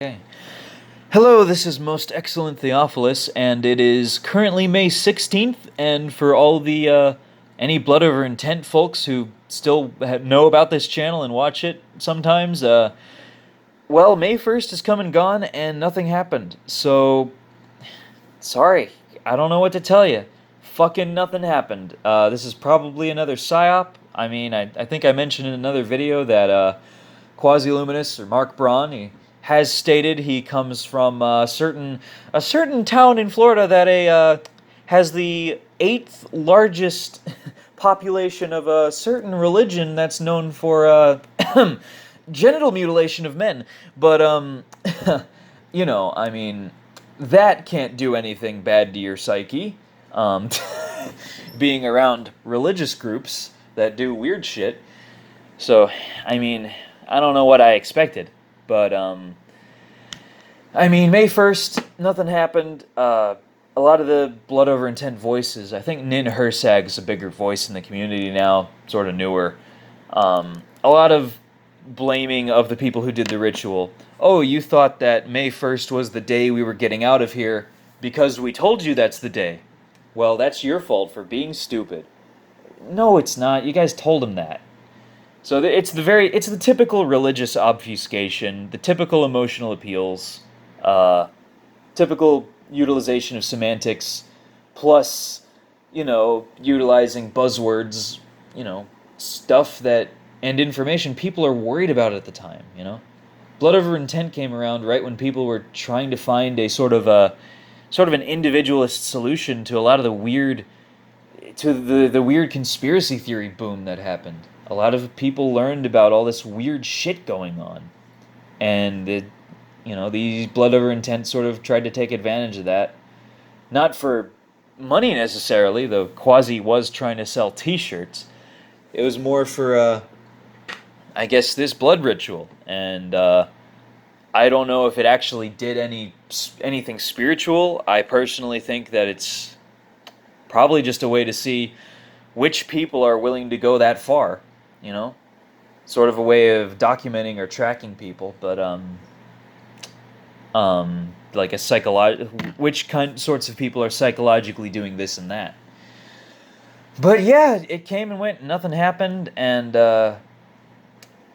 Okay. Hello, this is Most Excellent Theophilus, and it is currently May 16th, and for all the, any Blood Over Intent folks who still know about this channel and watch it sometimes, well, May 1st has come and gone, and nothing happened. So, sorry, I don't know what to tell you. Fucking nothing happened. This is probably another psyop. I mean, I think I mentioned in another video that, Quasi-Luminous, or Mark Braun, he has stated he comes from a certain town in Florida that has the eighth largest population of a certain religion that's known for genital mutilation of men. But I mean, that can't do anything bad to your psyche. Um, being around religious groups that do weird shit. So, I mean, I don't know what I expected, but I mean, May 1st, nothing happened. A lot of the Blood Over Intent voices, I think Nin Hersag's a bigger voice in the community now, sort of newer. A lot of blaming of the people who did the ritual. Oh, you thought that May 1st was the day we were getting out of here because we told you that's the day. Well, that's your fault for being stupid. No, it's not. You guys told him that. So it's the typical religious obfuscation, the typical emotional appeals, uh, typical utilization of semantics, plus, utilizing buzzwords, stuff that and information people are worried about at the time. Blood Over Intent came around right when people were trying to find a sort of an individualist solution to a lot of the weird conspiracy theory boom that happened. A lot of people learned about all this weird shit going on, and these Blood Over Intent sort of tried to take advantage of that. Not for money necessarily, though Quasi was trying to sell T-shirts. It was more for, I guess, this blood ritual, and I don't know if it actually did anything spiritual. I personally think that it's probably just a way to see which people are willing to go that far, you know? Sort of a way of documenting or tracking people, but like which sorts of people are psychologically doing this and that. But yeah, it came and went, nothing happened, and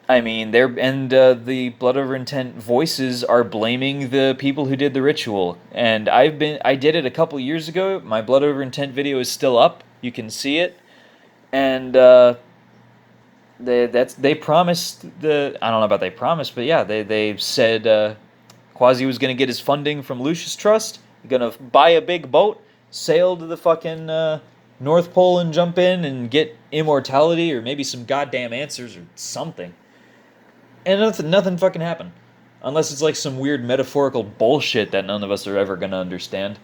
I mean, the Blood Over Intent voices are blaming the people who did the ritual. And I did it a couple years ago. My Blood Over Intent video is still up. You can see it. And they promised I don't know about they promised, but yeah, they said Quasi was gonna get his funding from Lucius Trust. Gonna buy a big boat, sail to the fucking North Pole and jump in and get immortality or maybe some goddamn answers or something. And nothing fucking happened. Unless it's like some weird metaphorical bullshit that none of us are ever gonna understand.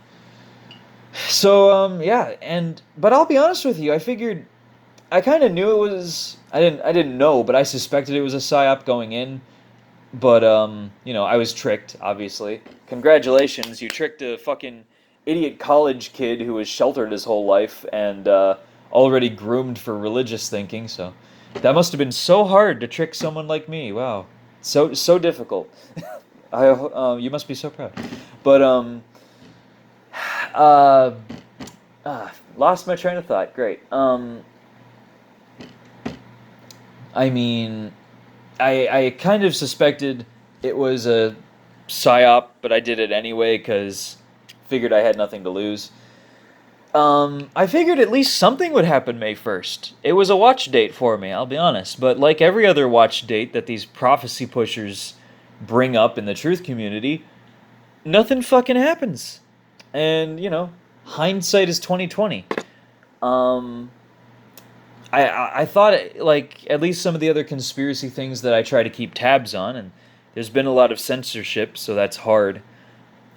So, yeah, but I'll be honest with you, I kind of knew it was, I didn't know, but I suspected it was a psyop going in, but, I was tricked, obviously. Congratulations, you tricked a fucking idiot college kid who was sheltered his whole life and, already groomed for religious thinking, so... That must have been so hard to trick someone like me. Wow, so difficult. You must be so proud. But uh, lost my train of thought. Great. I mean, I kind of suspected it was a psyop, but I did it anyway because figured I had nothing to lose. I figured at least something would happen May 1st. It was a watch date for me, I'll be honest. But like every other watch date that these prophecy pushers bring up in the truth community, nothing fucking happens. And, hindsight is 2020. I thought, like, at least some of the other conspiracy things that I try to keep tabs on, and there's been a lot of censorship, so that's hard.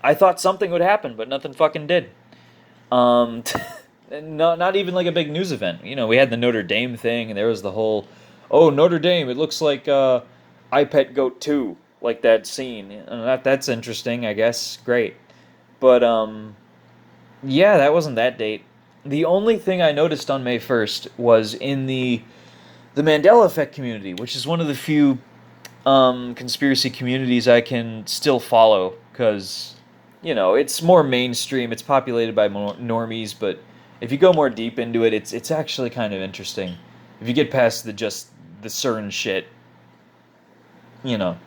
I thought something would happen, but nothing fucking did. Um, not even like a big news event. We had the Notre Dame thing, and there was the whole, oh, Notre Dame, it looks like I Pet Goat 2, like that scene. And that's interesting, I guess. Great. But, yeah, that wasn't that date. The only thing I noticed on May 1st was in the Mandela Effect community, which is one of the few conspiracy communities I can still follow because, it's more mainstream. It's populated by more normies, but if you go more deep into it, it's actually kind of interesting. If you get past the CERN shit, you know,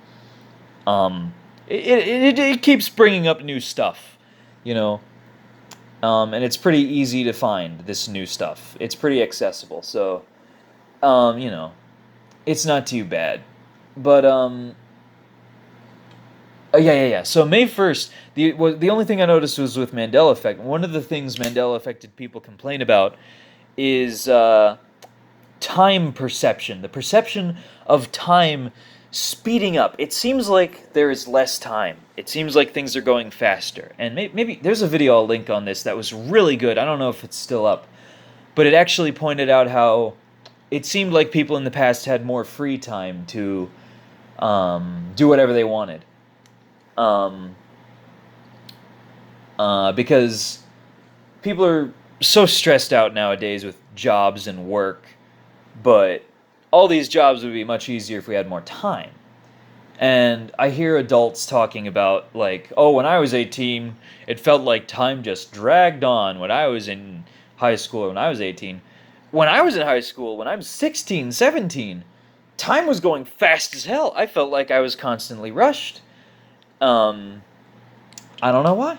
um, it keeps bringing up new stuff, you know, and it's pretty easy to find this new stuff. It's pretty accessible, so um, you know, it's not too bad. But yeah. So May 1st, the only thing I noticed was with Mandela effect. One of the things Mandela affected people complain about is time perception, the perception of time speeding up. It seems like there is less time. It seems like things are going faster. And maybe there's a video I'll link on this that was really good. I don't know if it's still up, but it actually pointed out how it seemed like people in the past had more free time to do whatever they wanted. Um, because people are so stressed out nowadays with jobs and work, but all these jobs would be much easier if we had more time. And I hear adults talking about, like, oh, when I was 18, it felt like time just dragged on when I was in high school or when I was 18. When I was in high school, when I'm 16, 17, time was going fast as hell. I felt like I was constantly rushed. Um, I don't know why.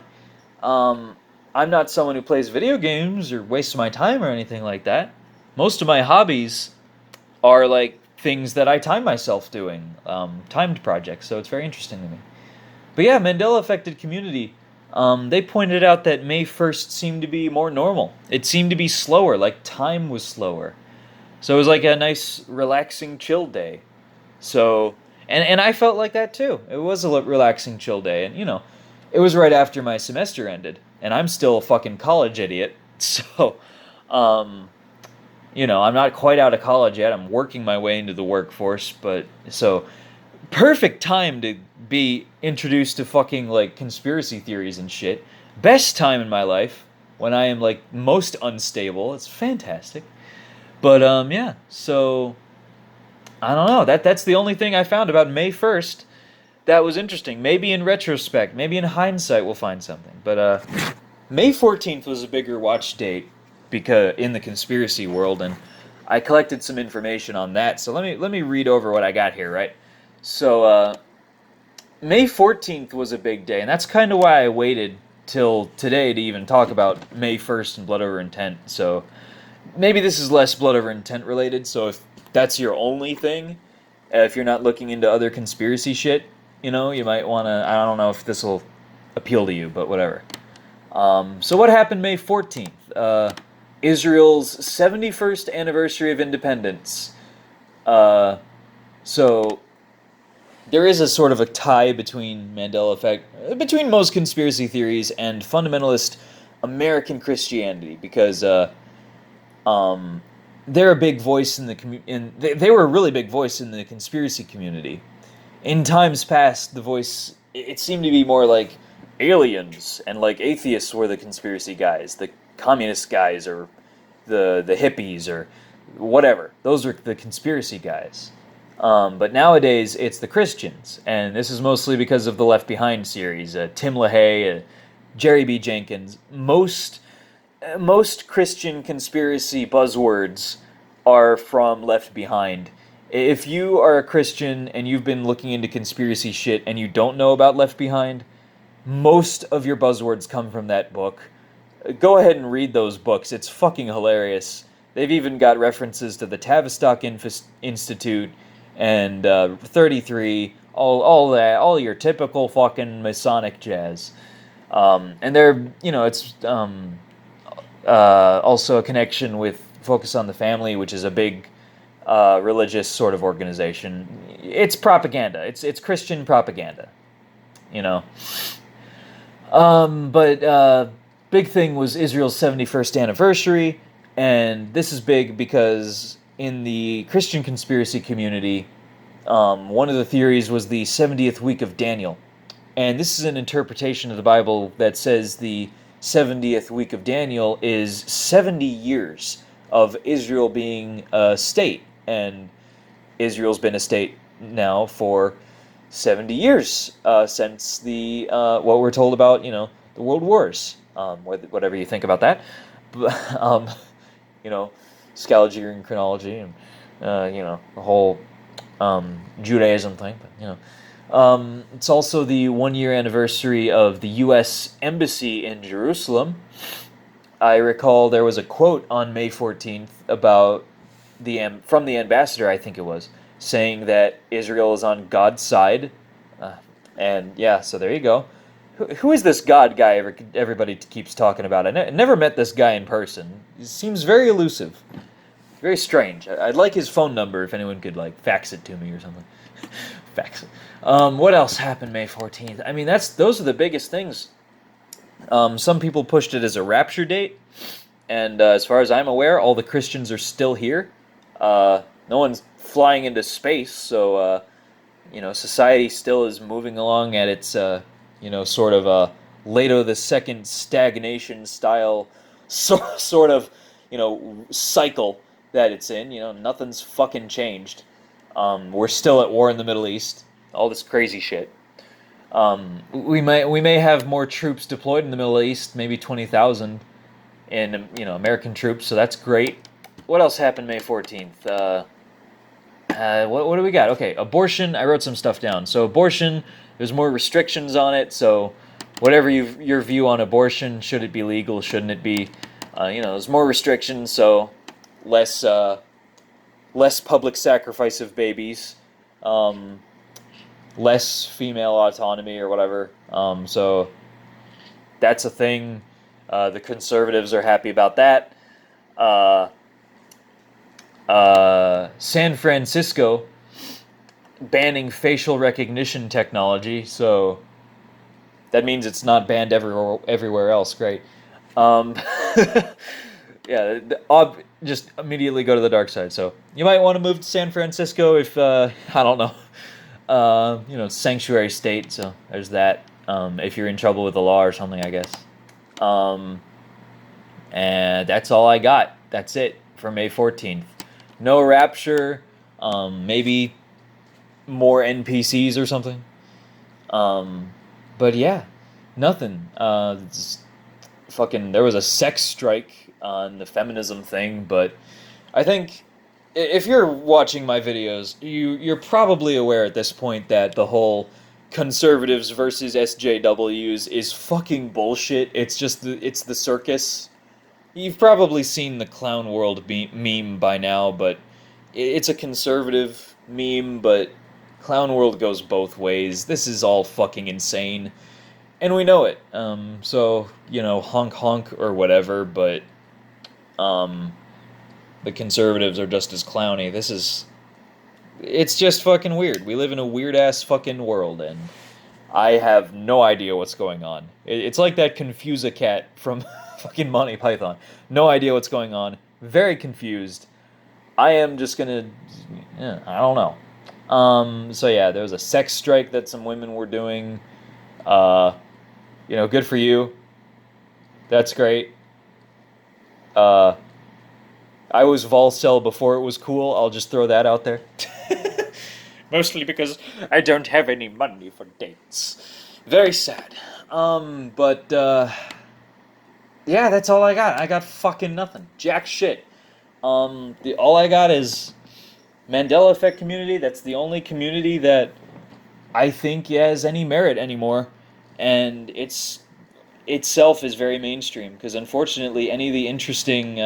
Um, I'm not someone who plays video games or wastes my time or anything like that. Most of my hobbies are like things that I time myself doing, timed projects. So it's very interesting to me. But yeah, Mandela affected community. They pointed out that May 1st seemed to be more normal. It seemed to be slower, like time was slower. So it was like a nice, relaxing, chill day. So, and I felt like that too. It was a relaxing, chill day, and it was right after my semester ended, and I'm still a fucking college idiot. So, um, I'm not quite out of college yet. I'm working my way into the workforce, but so perfect time to be introduced to fucking like conspiracy theories and shit. Best time in my life when I am like most unstable. It's fantastic. But yeah. So I don't know. That's the only thing I found about May 1st that was interesting. Maybe in retrospect, maybe in hindsight, we'll find something. But May 14th was a bigger watch date because in the conspiracy world, and I collected some information on that. So let me read over what I got here. Right. So May 14th was a big day, and that's kind of why I waited till today to even talk about May 1st and blood over intent. So maybe this is less blood over intent related. So if that's your only thing, if you're not looking into other conspiracy shit, you might want to. I don't know if this will appeal to you, but whatever. So what happened May 14th? Israel's 71st anniversary of independence. So there is a sort of a tie between Mandela effect, between most conspiracy theories and fundamentalist American Christianity, because they're a big voice in the they were a really big voice in the conspiracy community. In times past, the voice it seemed to be more like aliens and like atheists were the conspiracy guys, the communist guys, or the hippies or whatever. Those are the conspiracy guys. But nowadays it's the Christians, and this is mostly because of the Left Behind series. Tim LaHaye, Jerry B. Jenkins. Most Christian conspiracy buzzwords are from Left Behind. If you are a Christian and you've been looking into conspiracy shit and you don't know about Left Behind, most of your buzzwords come from that book. Go ahead and read those books. It's fucking hilarious. They've even got references to the Tavistock Institute and 33, all that, all your typical fucking Masonic jazz. And they're, it's also a connection with Focus on the Family, which is a big religious sort of organization. It's propaganda. It's Christian propaganda, you know. But big thing was Israel's 71st anniversary, and this is big because in the Christian conspiracy community, one of the theories was the 70th week of Daniel. And this is an interpretation of the Bible that says the 70th week of Daniel is 70 years of Israel being a state. And Israel's been a state now for 70 years since the what we're told about, the world wars. Whatever you think about that, um, you know, scatology and chronology, and the whole Judaism thing. But it's also the 1 year anniversary of the U.S. Embassy in Jerusalem. I recall there was a quote on May 14th about from the ambassador, I think it was, saying that Israel is on God's side. Uh, and yeah, so there you go. Who is this God guy everybody keeps talking about? I never met this guy in person. He seems very elusive. Very strange. I'd like his phone number if anyone could, like, fax it to me or something. Fax it. What else happened May 14th? I mean, those are the biggest things. Some people pushed it as a rapture date, and as far as I'm aware, all the Christians are still here. No one's flying into space, so society still is moving along at its sort of Leto the Second stagnation style sort of cycle that it's in. Nothing's fucking changed. We're still at war in the Middle East. All this crazy shit. We may have more troops deployed in the Middle East, maybe 20,000 in American troops, so that's great. What else happened May 14th? What do we got? Okay, abortion. I wrote some stuff down. So abortion, there's more restrictions on it. So whatever your view on abortion, should it be legal? Shouldn't it be? There's more restrictions, so less public sacrifice of babies. Less female autonomy or whatever. So that's a thing. The conservatives are happy about that. San Francisco banning facial recognition technology. So that means it's not banned everywhere else. Great. Yeah, just immediately go to the dark side. So you might want to move to San Francisco if I don't know. Sanctuary state, so there's that. If you're in trouble with the law or something, I guess. And that's all I got. That's it for May 14th. No rapture. Maybe more NPCs or something. But yeah, nothing. There was a sex strike on the feminism thing, but I think if you're watching my videos, you're probably aware at this point that the whole conservatives versus SJWs is fucking bullshit. It's just it's the circus. You've probably seen the Clown World meme by now, but it's a conservative meme, but Clown World goes both ways. This is all fucking insane, and we know it. So honk honk or whatever, but the conservatives are just as clowny. It's just fucking weird. We live in a weird-ass fucking world, and I have no idea what's going on. It's like that Confuse-a-Cat from fucking Monty Python. No idea what's going on. Very confused. I am just gonna... I don't know. So yeah, there was a sex strike that some women were doing. Good for you. That's great. I was Volcel before it was cool. I'll just throw that out there. Mostly because I don't have any money for dates. Very sad. But yeah, that's all I got. I got fucking nothing. Jack shit. All I got is Mandela Effect community. That's the only community that I think has any merit anymore. And itself is very mainstream. Because unfortunately, any of the interesting...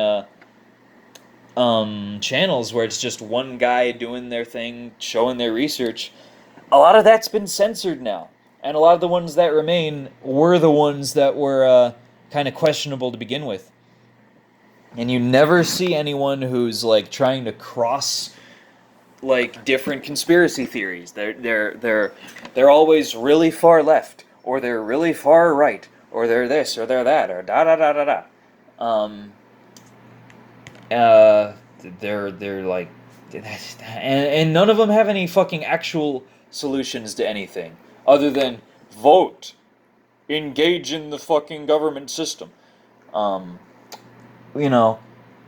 channels where it's just one guy doing their thing, showing their research, a lot of that's been censored now. And a lot of the ones that remain were the ones that were kind of questionable to begin with. And you never see anyone who's like trying to cross like different conspiracy theories. They're always really far left, or they're really far right, or they're this, or they're that, or da da da da da. They're like, and none of them have any fucking actual solutions to anything other than vote, engage in the fucking government system.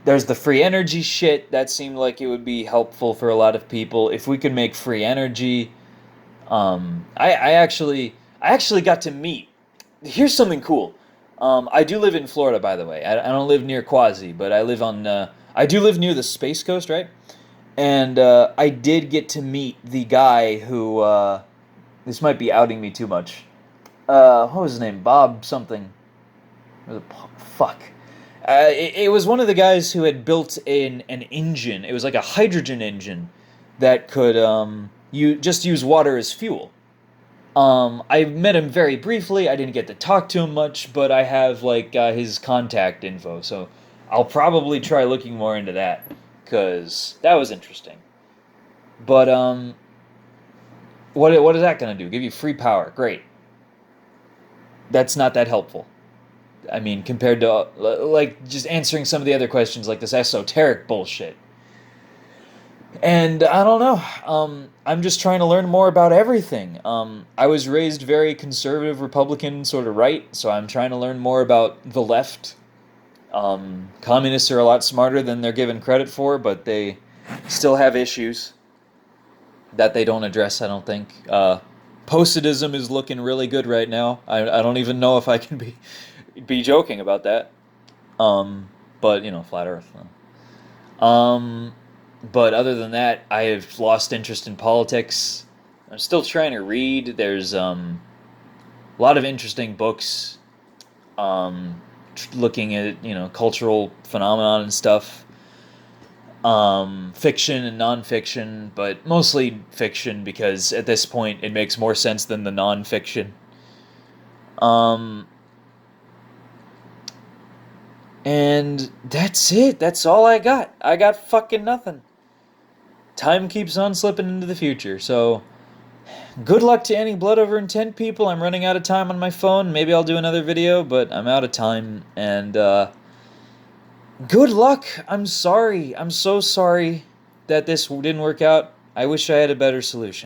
There's the free energy shit that seemed like it would be helpful for a lot of people. If we could make free energy, I actually got to meet. Here's something cool. I do live in Florida, by the way. I don't live near Quasi, but I live on. I do live near the Space Coast, right? And I did get to meet the guy who. This might be outing me too much. What was his name? Bob something. Fuck. It was one of the guys who had built an engine. It was like a hydrogen engine that could you just use water as fuel. I met him very briefly. I didn't get to talk to him much, but I have like his contact info, so I'll probably try looking more into that because that was interesting. But what is that gonna do? Give you free power? Great. That's not that helpful. I mean, compared to like just answering some of the other questions, like this esoteric bullshit. And I don't know. I'm just trying to learn more about everything. I was raised very conservative, Republican, sort of right, so I'm trying to learn more about the left. Communists are a lot smarter than they're given credit for, but they still have issues that they don't address, I don't think. Positivism is looking really good right now. I don't even know if I can be joking about that. But, flat Earth. Um, but other than that, I have lost interest in politics. I'm still trying to read. There's a lot of interesting books looking at cultural phenomenon and stuff. Fiction and nonfiction, but mostly fiction because at this point it makes more sense than the nonfiction. Um, and that's it. That's all I got. I got fucking nothing. Time keeps on slipping into the future, so good luck to any blood over intent people. I'm running out of time on my phone. Maybe I'll do another video, but I'm out of time, and good luck. I'm sorry. I'm so sorry that this didn't work out. I wish I had a better solution.